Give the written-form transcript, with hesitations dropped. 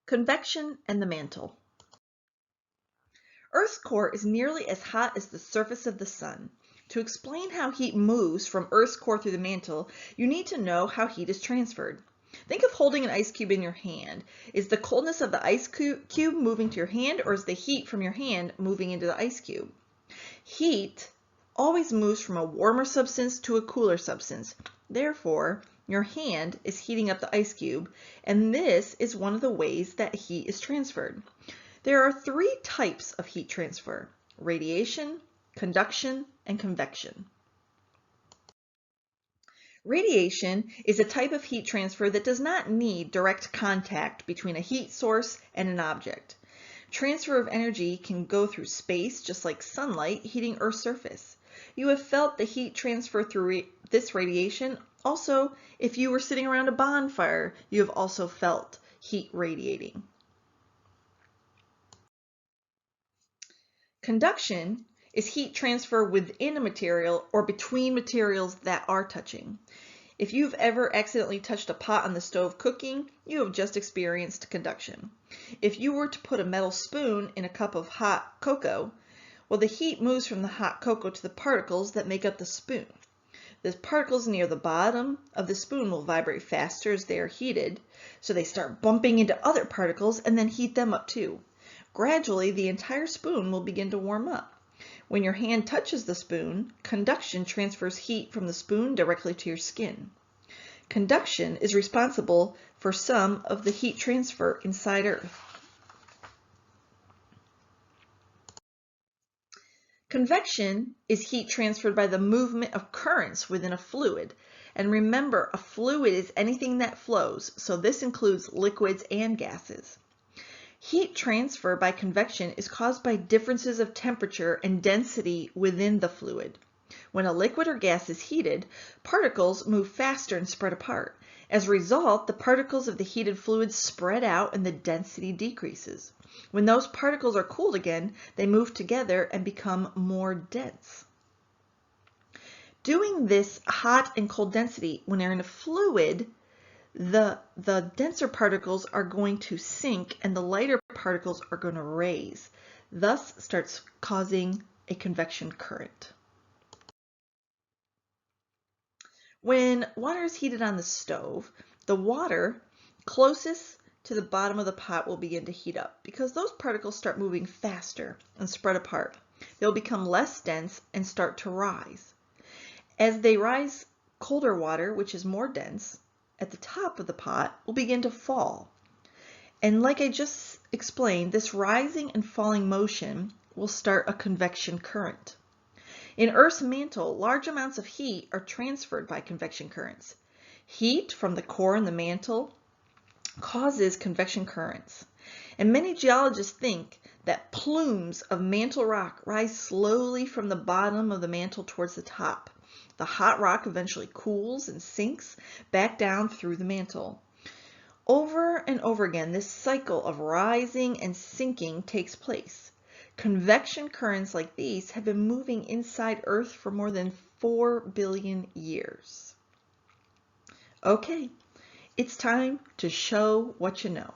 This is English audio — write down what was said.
Convection and the mantle. Earth's core is nearly as hot as the surface of the sun. To explain how heat moves from Earth's core through the mantle, you need to know how heat is transferred. Think of holding an ice cube in your hand. Is the coldness of the ice cube moving to your hand, or is the heat from your hand moving into the ice cube? Heat always moves from a warmer substance to a cooler substance. Therefore, your hand is heating up the ice cube, and this is one of the ways that heat is transferred. There are three types of heat transfer: radiation, conduction, and convection. Radiation is a type of heat transfer that does not need direct contact between a heat source and an object. Transfer of energy can go through space just like sunlight heating Earth's surface. You have felt the heat transfer through this radiation. Also, if you were sitting around a bonfire, you have also felt heat radiating. Conduction is heat transfer within a material or between materials that are touching. If you've ever accidentally touched a pot on the stove cooking, you have just experienced conduction. If you were to put a metal spoon in a cup of hot cocoa, well, the heat moves from the hot cocoa to the particles that make up the spoon. The particles near the bottom of the spoon will vibrate faster as they are heated, so they start bumping into other particles and then heat them up too. Gradually, the entire spoon will begin to warm up. When your hand touches the spoon, conduction transfers heat from the spoon directly to your skin. Conduction is responsible for some of the heat transfer inside Earth. Convection is heat transferred by the movement of currents within a fluid. And remember, a fluid is anything that flows, so this includes liquids and gases. Heat transfer by convection is caused by differences of temperature and density within the fluid. When a liquid or gas is heated, particles move faster and spread apart. As a result, the particles of the heated fluid spread out and the density decreases. When those particles are cooled again, they move together and become more dense. Doing this hot and cold density when they're in a fluid, the denser particles are going to sink and the lighter particles are going to raise. Thus starts causing a convection current. When water is heated on the stove, the water closest to the bottom of the pot will begin to heat up because those particles start moving faster and spread apart. They'll become less dense and start to rise. As they rise, colder water, which is more dense, at the top of the pot will begin to fall. And like I just explained, this rising and falling motion will start a convection current. In Earth's mantle, large amounts of heat are transferred by convection currents. Heat from the core and the mantle causes convection currents. And many geologists think that plumes of mantle rock rise slowly from the bottom of the mantle towards the top. The hot rock eventually cools and sinks back down through the mantle. Over and over again, this cycle of rising and sinking takes place. Convection currents like these have been moving inside Earth for more than 4 billion years. Okay, it's time to show what you know.